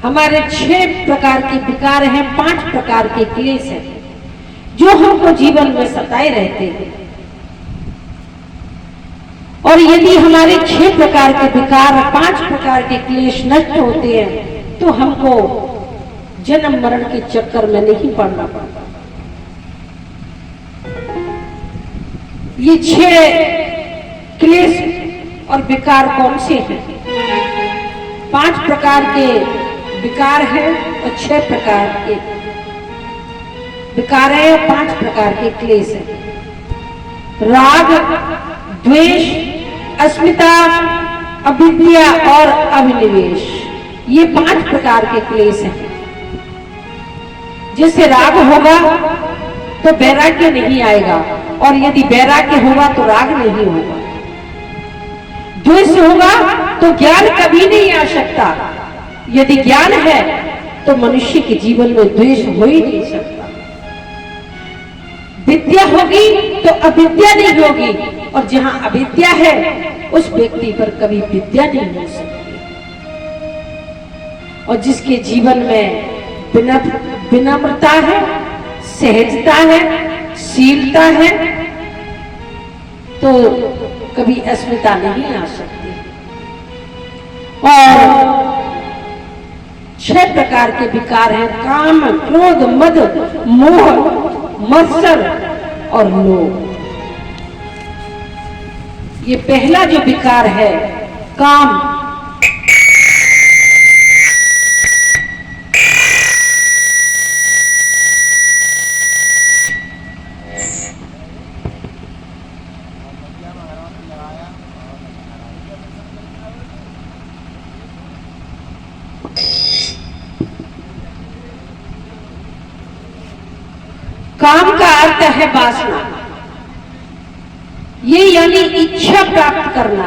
हमारे 6 प्रकार के विकार हैं, 5 प्रकार के क्लेश हैं जो हमको जीवन में सताए रहते हैं। और यदि हमारे 6 प्रकार के विकार, 5 प्रकार के क्लेश नष्ट होते हैं तो हमको जन्म मरण के चक्कर में नहीं पड़ना पड़ता। ये 6 क्लेश और विकार कौन से हैं? 5 प्रकार के विकार हैं और 6 प्रकार के विकार हैं और 5 प्रकार के क्लेश हैं। राग, द्वेष, अस्मिता, अविद्या और अभिनिवेश, ये 5 प्रकार के क्लेश हैं। जैसे राग होगा तो वैराग्य नहीं आएगा, और यदि वैराग्य होगा तो राग नहीं होगा। द्वेष होगा तो ज्ञान कभी नहीं आ सकता। यदि ज्ञान है तो मनुष्य के जीवन में द्वेष हो ही नहीं सकता। विद्या होगी तो अविद्या नहीं होगी, और जहां अविद्या है उस व्यक्ति पर कभी विद्या नहीं हो सकती। और जिसके जीवन में विनम्रता है, सहजता है, शीलता है, तो कभी अस्मिता नहीं आ सकती। और 6 प्रकार के विकार हैं: काम, क्रोध, मद, मोह, मत्सर और लोभ। ये पहला जो विकार है काम, काम का अर्थ है वासना। ये यानी इच्छा प्राप्त करना,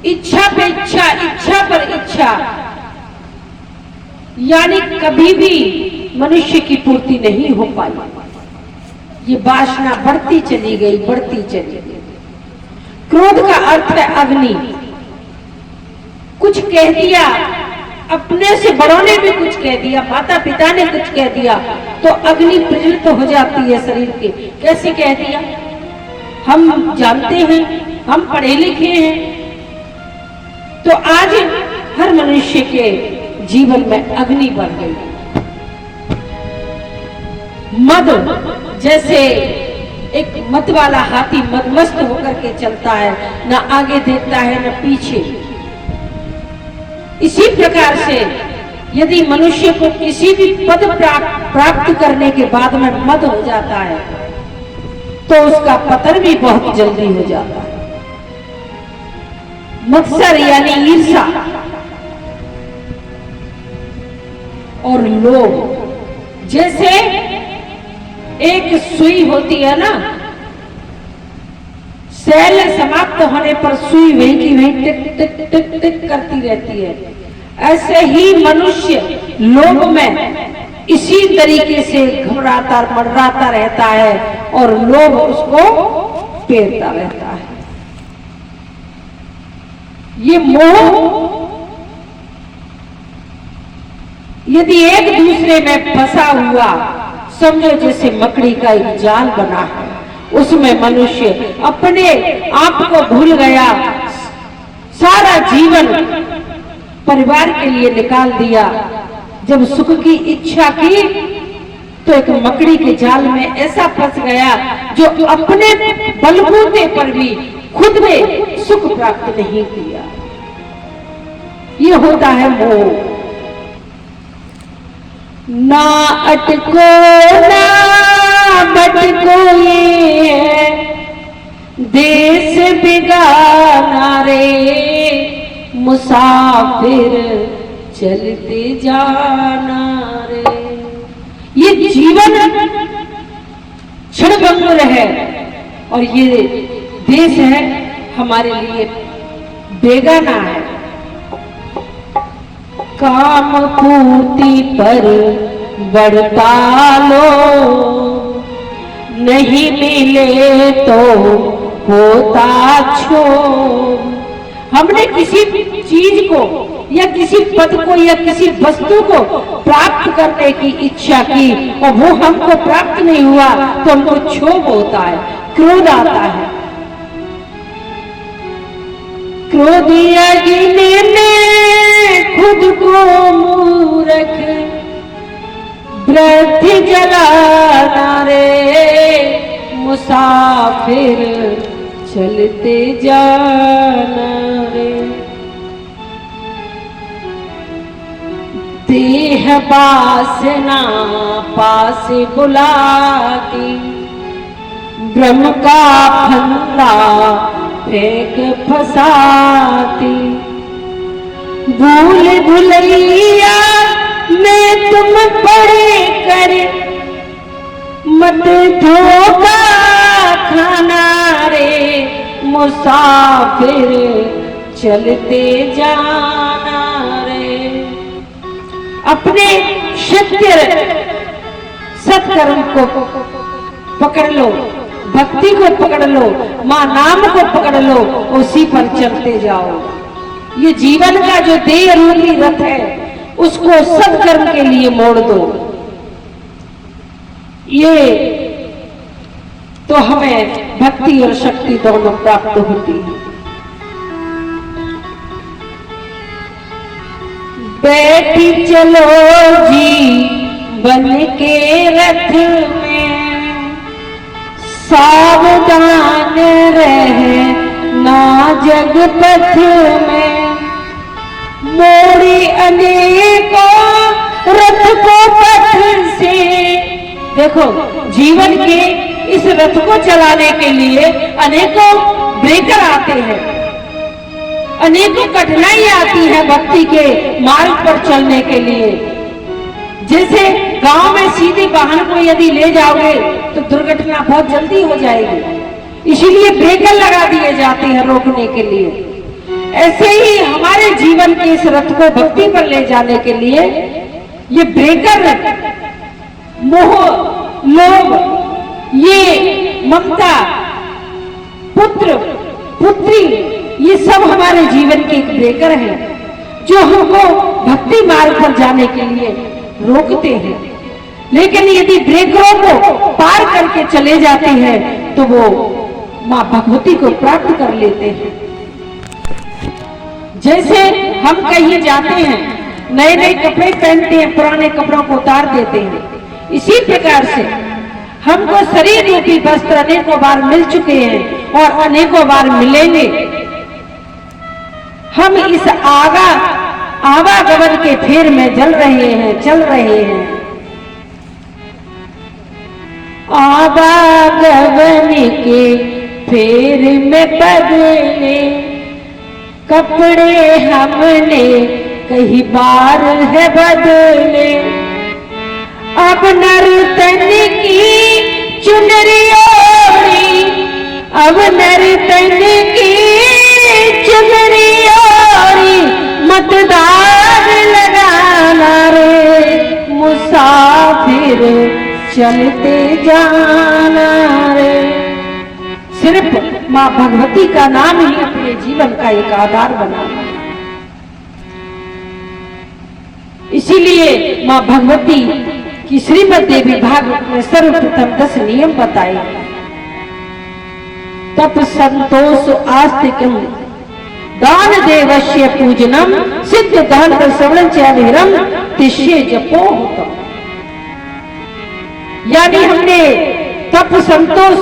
इच्छा पे इच्छा, इच्छा पर इच्छा, यानी कभी भी मनुष्य की पूर्ति नहीं हो पाई। ये वासना बढ़ती चली गई, बढ़ती चली गई। क्रोध का अर्थ है अग्नि। कुछ कह दिया, अपने से बड़ों ने भी कुछ कह दिया, माता पिता ने कुछ कह दिया, तो अग्नि प्रज्वलित हो जाती है शरीर की। कैसे कह दिया? हम जानते हैं, हम पढ़े लिखे हैं। तो आज हर मनुष्य के जीवन में अग्नि बढ़ गई। मद, जैसे एक मत वाला हाथी मदमस्त होकर के चलता है, ना आगे देखता है न पीछे। इसी प्रकार से यदि मनुष्य को किसी भी पद प्राप्त करने के बाद में मद हो जाता है तो उसका पतन भी बहुत जल्दी हो जाता है। मत्सर यानी ईर्ष्या और लोभ। जैसे एक सुई होती है ना, सेल समाप्त होने पर सुई वहीं की वहीं टिक टिक टिक टिक करती रहती है। ऐसे ही मनुष्य लोभ में इसी तरीके से घबराता मर्राता रहता है और लोभ उसको पेरता रहता है। ये मोह यदि एक दूसरे में फंसा हुआ, समझो जैसे मकड़ी का एक जाल बना है, उसमें मनुष्य अपने आप को भूल गया, सारा जीवन परिवार के लिए निकाल दिया। जब सुख की इच्छा की तो एक मकड़ी के जाल में ऐसा फंस गया जो अपने बलबूते पर भी खुद में सुख प्राप्त नहीं किया। ये होता है मोह। ना अटको ना बटको, ये है देश बिगाना रे, मुसाफिर चलते जाना रे। ये जीवन क्षणभंगुर है और ये देश है हमारे लिए बेगाना है। काम पूर्ति पर बढ़ता लो, नहीं मिले तो होता छो, हमने किसी चीज को या किसी पद को या किसी वस्तु को प्राप्त करने की इच्छा की और वो हमको प्राप्त नहीं हुआ तो हमको क्षोभ होता है, क्रोध आता है। क्रोधी अग्नि में खुद को मूर्ख व्रत जलाना रे, मुसाफिर चलते जाना रे। देह वासना पास बुलाती, ब्रह्म का फंदा फेंक फसाती। भूल भुलैया में तुम पड़े कर मत धोखा खाना रे, मुसाफिर चलते जाना रे। अपने सत्य सत्कर्म को पकड़ लो, भक्ति को पकड़ लो, मां नाम को पकड़ लो, उसी पर चलते जाओ। ये जीवन का जो देह रूपी रथ है उसको सत्कर्म के लिए मोड़ दो। ये तो हमें भक्ति और शक्ति दोनों प्राप्त होती है। बैठी चलो जी बन के रथ में, सावधान रहे ना जग पथ में। मोड़ी अनेकों रथ को पथ से, देखो जीवन के इस रथ को चलाने के लिए अनेकों ब्रेकर आते हैं, अनेकों कठिनाई आती है भक्ति के मार्ग पर चलने के लिए। जैसे गांव में सीधे वाहन को यदि ले जाओगे तो दुर्घटना बहुत जल्दी हो जाएगी, इसीलिए ब्रेकर लगा दिए जाते हैं रोकने के लिए। ऐसे ही हमारे जीवन के इस रथ को भक्ति पर ले जाने के लिए ये ब्रेकर मोह, लोभ, ये ममता, पुत्र पुत्री, ये सब हमारे जीवन के एक ब्रेकर है जो हमको भक्ति मार्ग पर जाने के लिए रोकते हैं। लेकिन यदि ब्रेकरों को पार करके चले जाते हैं तो वो मां भगवती को प्राप्त कर लेते हैं। जैसे हम कहीं जाते हैं, नए नए कपड़े पहनते हैं, पुराने कपड़ों को उतार देते हैं, इसी प्रकार से हमको शरीर रूपी वस्त्र अनेकों बार मिल चुके हैं और अनेकों बार मिलेंगे। हम इस आवागमन के फेर में चल रहे हैं। आवागमन के फेर में बदले कपड़े हमने कई बार है बदले। अब नर्तन की चुनरी ओढ़ी, अब नर्तन की चुनरी ओढ़ी, मतदार लगाना रे, मुसाफिर चलते जाना रे। सिर्फ मां भगवती का नाम ही अपने जीवन का एक आधार बनाना। इसीलिए मां भगवती की श्रीमद् देवी भागवत में सर्वप्रथम 10 नियम बताए। तप संतोष आस्तिकम दान देवस्य पूजनम सिद्ध दान श्रवण चैनिरम तिष्ये जपो होतम। यानी हमने तप संतोष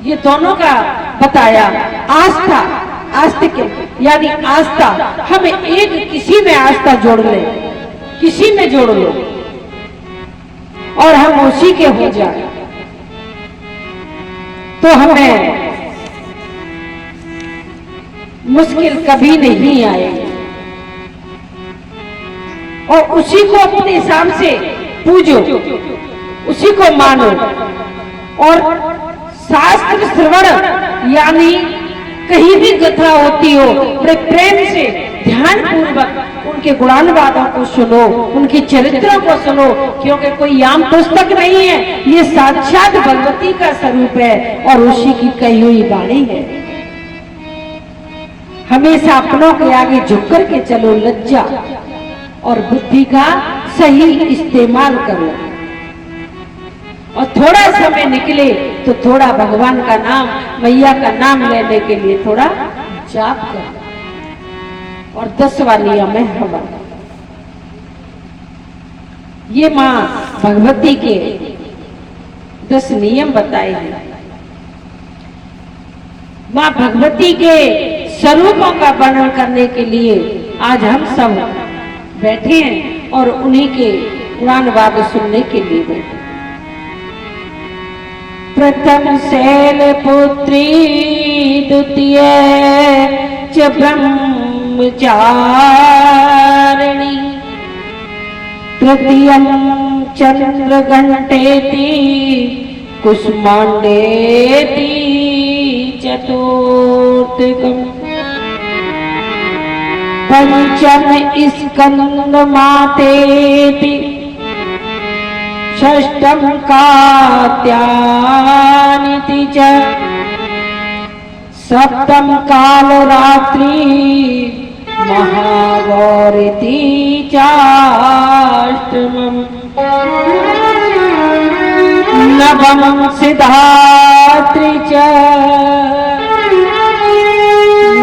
ये दोनों का बताया। आस्था, आस्तिक यानी आस्था, हमें एक किसी में आस्था जोड़ ले, किसी में जोड़ लो और हम उसी के हो जाए तो हमें मुश्किल कभी नहीं आएगी। और उसी को अपने हिसाब से पूजो, उसी को मानो। और शास्त्र श्रवण यानी कहीं भी कथा होती हो, बड़े प्रेम से ध्यान पूर्वक उनके गुणानुवादों को सुनो, उनके चरित्रों को सुनो, क्योंकि कोई आम पुस्तक नहीं है, ये साक्षात भगवती का स्वरूप है और उसी की कही हुई वाणी है। हमेशा अपनों के आगे झुक कर के चलो, लज्जा और बुद्धि का सही इस्तेमाल करो। और थोड़ा समय निकले तो थोड़ा भगवान का नाम, मैया का नाम लेने के लिए थोड़ा जाप करो। और 10वां नियम है हवन। ये मां भगवती के 10 नियम बताए हैं। मां भगवती के स्वरूपों का वर्णन करने के लिए आज हम सब बैठे हैं और उन्हीं के पुराण वाद सुनने के लिए बैठे। प्रथम शैलपुत्री, द्वितीय च ब्रह्मचारिणी, तृतीयं चंद्रघंटेति कुसुमांडेति चतुर्थकम्, पंचम स्कंदमातेति, षष्ठं कात्यायनीति च, सप्तम कालरात्रि महागौरीति चाष्टमम्, नवमं सिद्धात्री च,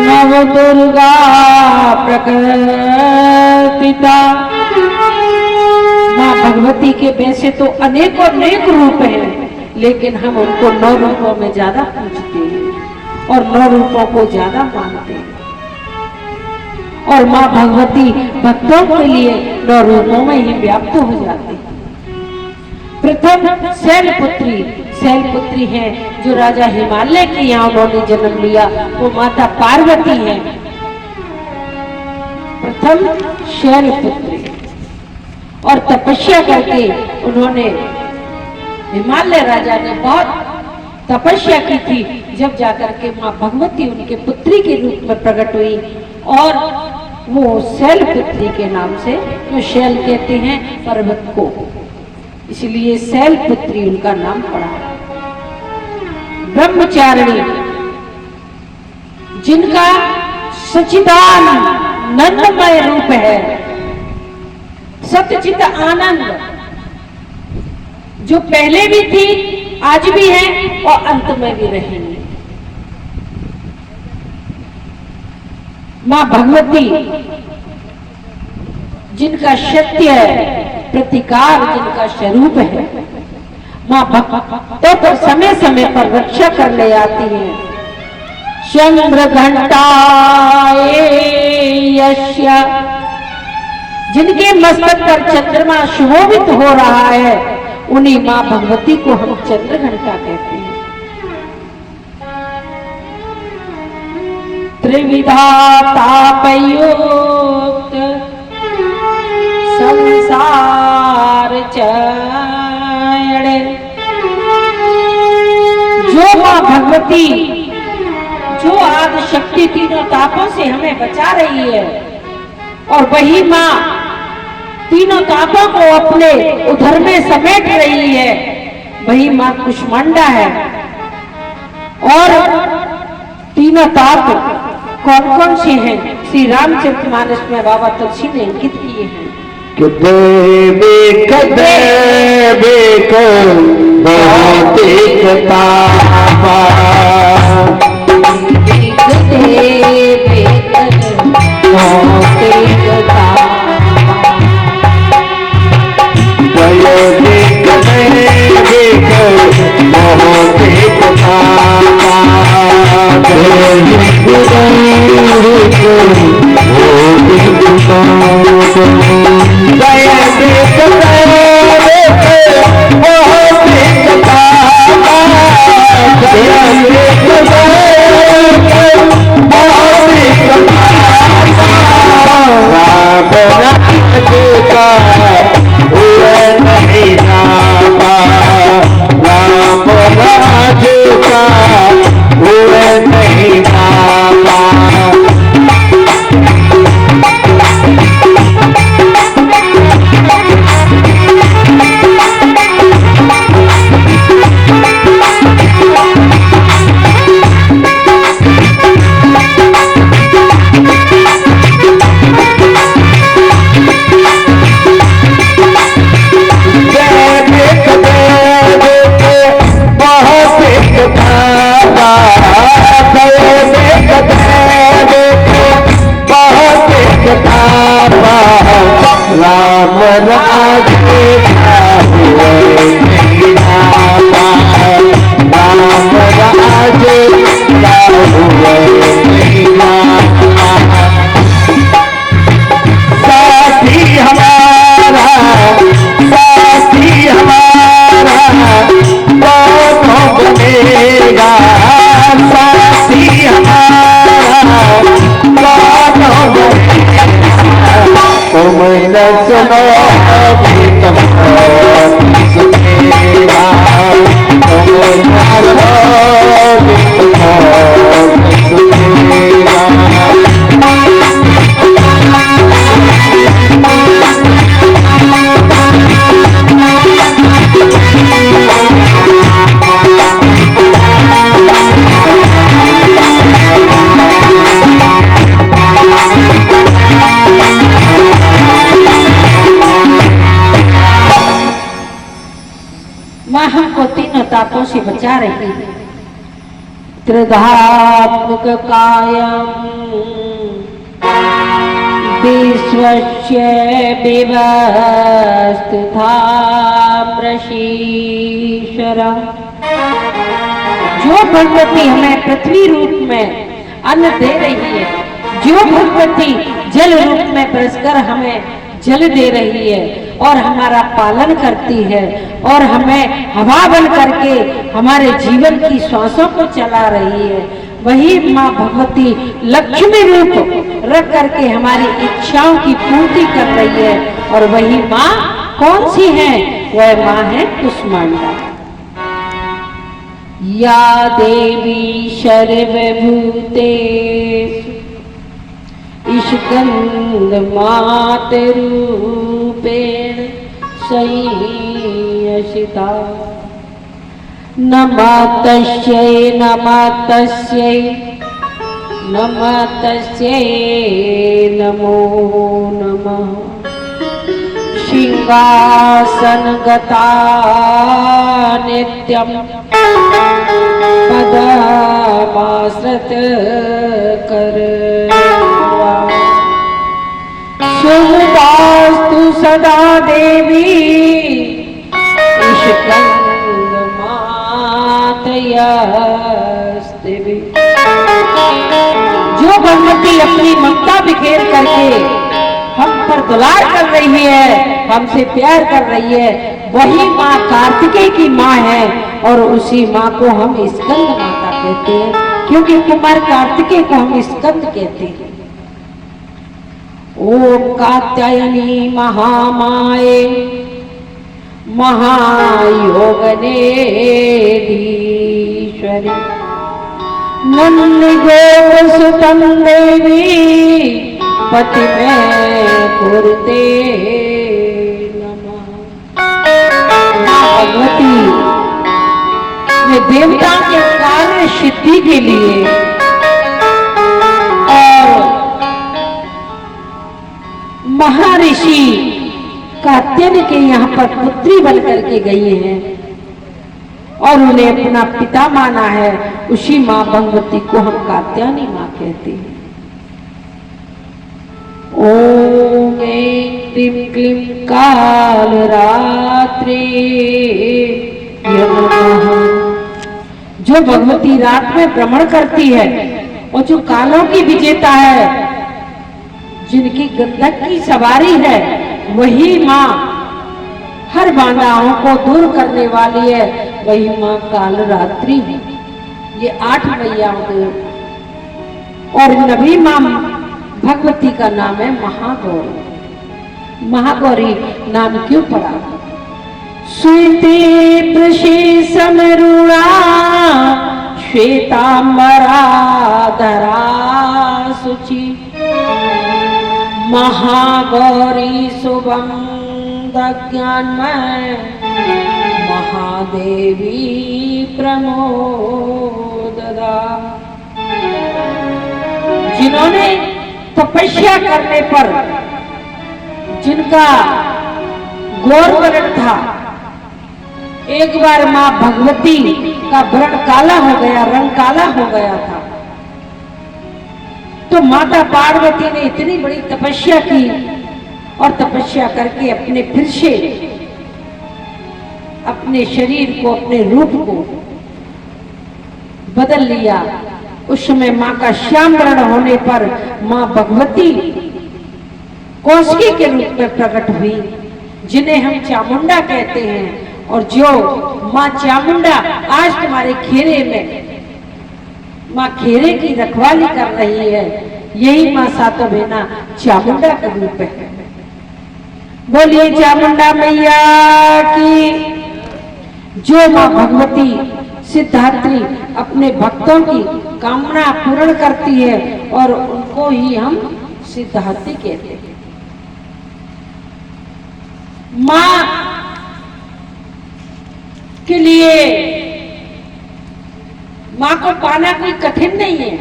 नवदुर्गा प्रकृतिता। मां भगवती के वैसे तो अनेकों अनेक रूप हैं, लेकिन हम उनको 9 रूपों में ज्यादा पूजते हैं और 9 रूपों को ज्यादा मानते हैं। और मां भगवती भक्तों के लिए 9 रूपों में ही व्याप्त हो जाती है। प्रथम शैलपुत्री, शैलपुत्री है जो राजा हिमालय के यहाँ उन्होंने जन्म लिया, वो माता पार्वती है। प्रथम शैलपुत्री, और तपस्या करके उन्होंने, हिमालय राजा ने बहुत तपस्या की थी, जब जाकर के मां भगवती उनके पुत्री के रूप में प्रकट हुई और वो शैलपुत्री के नाम से, जो शैल कहते हैं पर्वत को, इसलिए शैलपुत्री उनका नाम पड़ा। ब्रह्मचारिणी, जिनका सच्चिदानंदमय रूप है, सत्यचित आनंद, जो पहले भी थी, आज भी है और अंत में भी रहेंगे। मां भगवती, जिनका सत्य प्रतिकार, जिनका स्वरूप है, मां भक्तों पर समय समय पर रक्षा करने आती है। चंद्र घंटाए यस्य, जिनके मस्तक पर चंद्रमा शोभित हो रहा है, उन्हीं मां भगवती को हम चंद्र घंटा कहते हैं। त्रिविधा तापयुक्त संसार चयने, जो मां भगवती, जो आदि शक्ति तीनों तापों से हमें बचा रही है, और वही मां तीनों तापों को अपने उधर में समेट रही है, वही मां कुष्मांडा है। और तीनों ताप कौन कौन से हैं? श्री रामचरितमानस में बाबा तुलसी ने अंकित किए हैं। राजे राम राजे साथी हमारा दोनों बनेगा साथी हमारा दोनों बनेगा तुम न सुनो अभी तुम सुनेगा तुम न सुनो अभी तुम सुनेगा माँ हमको तीनों तापों से बचा रही है। त्रिधात्मक कायम विश्वस्य विवस्थिताम्रशीशर। जो भगवती हमें पृथ्वी रूप में अन्न दे रही है, जो भगवती जल रूप में बरसकर हमें जल दे रही है और हमारा पालन करती है और हमें हवा बन करके हमारे जीवन की श्वासों को चला रही है, वही माँ भगवती लक्ष्मी रूप रख करके हमारी इच्छाओं की पूर्ति कर रही है। और वही माँ कौन सी है? वह माँ है कुष्मांडा। या देवी सर्वभूतेषु स्कंद मातरूपेण संयसिता। नमः तस्यै नमः तस्यै नमः तस्यै नमो नमः। सिंहासनगता नित्यं पदमाश्रित करवा। शुभवास्तु सदा देवी स्कंदमातयस्ते। जो भगवती अपनी ममता बिखेर करके हम पर दुलार कर रही है, हमसे प्यार कर रही है, वही माँ कार्तिकेय की माँ है और उसी माँ को हम स्कंद माता कहते हैं, क्योंकि कुमार कार्तिकेय को हम स्कंद कहते हैं। ओम कात्यायनी महामाये महायोगनेधीश्वरी नंद गोपसुतं देवी पति में कुरुते नमः। भगवती ने देवता के कार्य सिद्धि के लिए और महर्षि कात्यायन के यहाँ पर पुत्री बन करके गई हैं और उन्हें अपना पिता माना है, उसी माँ भगवती को हम कात्यायनी माँ कहते हैं। ओम क्लीं क्लीं कालरात्रि नमः। जो भगवती रात में भ्रमण करती है और जो कालों की विजेता है, जिनकी गंधक की सवारी है, वही माँ हर बाधाओं को दूर करने वाली है, वही माँ कालरात्रि है। ये 8 मैयाओं के और नवी माँ भगवती का नाम है महागौरी। महागौरी नाम क्यों पड़ा? श्वेते प्रशेषमरुणा श्वेतांबराधरा शुचि महागौरी शुभम ज्ञानमय महादेवी प्रमोददा। जिन्होंने तपस्या करने पर जिनका गौर वर्ण था, एक बार मां भगवती का वर्ण काला हो गया, रंग काला हो गया था, तो माता पार्वती ने इतनी बड़ी तपस्या की और तपस्या करके अपने फिर से अपने शरीर को, अपने रूप को बदल लिया। उस समय मां का श्याम वर्ण होने पर मां भगवती कौशिकी के रूप में प्रकट हुई, जिन्हें हम चामुंडा कहते हैं। और जो मां चामुंडा आज तुम्हारे खेरे में मां खेरे की रखवाली कर रही है, यही मां सातो बहना चामुंडा का रूप है। बोलिए चामुंडा मैया की। जो मां भगवती सिद्धात्री अपने भक्तों की कामना पूर्ण करती है और उनको ही हम सिद्धार्थी कहते हैं। मां के लिए मां को पाना कोई कठिन नहीं है।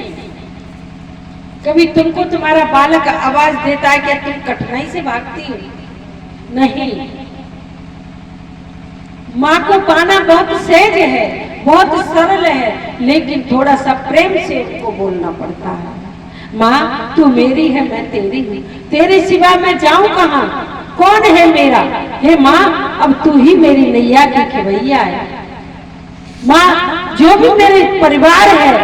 कभी तुमको तुम्हारा बालक आवाज देता है कि तुम कठिनाई से भागती हो? नहीं, मां को पाना बहुत सहज है, बहुत सरल है, लेकिन थोड़ा सा प्रेम से उनको बोलना पड़ता है। मां तू मेरी है, मैं तेरी हूं, तेरे सिवा मैं जाऊं कहां, कौन है मेरा? हे मां अब तू ही मेरी नैया की खिवैया है। मां जो भी मेरे परिवार है,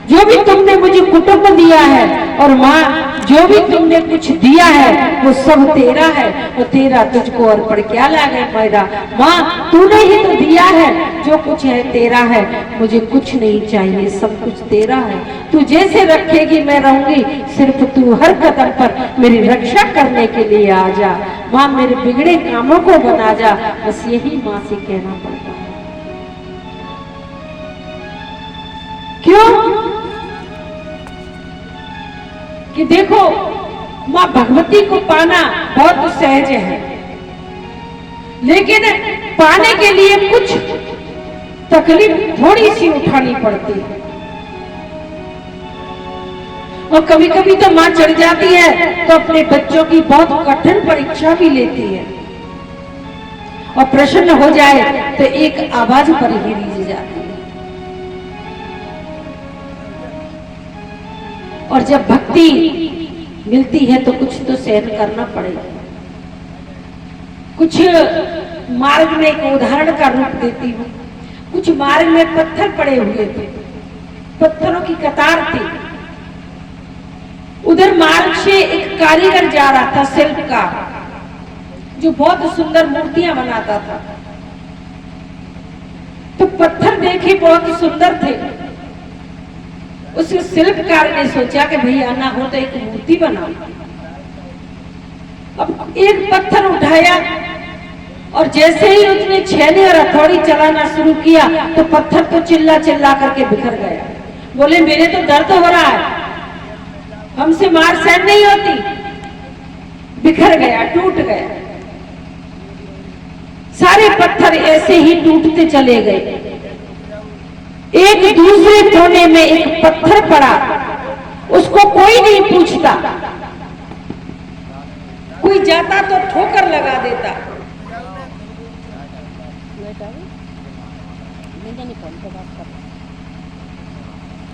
जो भी तुमने मुझे कुटुंब दिया है, और मां जो भी तुमने कुछ दिया है वो सब तेरा है, और तेरा तुझको अर्पण क्या लागे मेरा। मां तूने ही तो दिया है, जो कुछ है तेरा है, मुझे कुछ नहीं चाहिए, सब कुछ तेरा है। तू जैसे रखेगी मैं रहूंगी, सिर्फ तू हर कदम पर मेरी रक्षा करने के लिए आ जा। मां मेरे बिगड़े कामों को बना जा, बस यही मां से कहना पड़ता है। क्यों कि देखो मां भगवती को पाना बहुत सहज है, लेकिन पाने के लिए कुछ तकलीफ थोड़ी सी उठानी पड़ती है। और कभी कभी तो मां चढ़ जाती है तो अपने बच्चों की बहुत कठिन परीक्षा भी लेती है, और प्रसन्न हो जाए तो एक आवाज पर ही रीझ जाती है। और जब भक्ति मिलती है तो कुछ तो सहन करना पड़ेगा। कुछ मार्ग में एक उदाहरण का रूप देती हूँ। कुछ मार्ग में पत्थर पड़े हुए थे, पत्थरों की कतार थी। उधर मार्ग से एक कारीगर जा रहा था, शिल्पकार, जो बहुत सुंदर मूर्तियां बनाता था। तो पत्थर देखे बहुत सुंदर थे। उस शिल्पकार ने सोचा कि भैया ना हो तो एक मूर्ति बनाओ। अब एक पत्थर उठाया और जैसे ही उसने छेनी और हथौड़ी चलाना शुरू किया तो पत्थर तो चिल्ला चिल्ला करके बिखर गया। बोले मेरे तो दर्द हो रहा है, हमसे मार सहन नहीं होती। बिखर गया, टूट गया। सारे पत्थर ऐसे ही टूटते चले गए। एक दूसरे कोने में एक पत्थर पड़ा, उसको कोई नहीं पूछता। कोई जाता तो ठोकर लगा देता।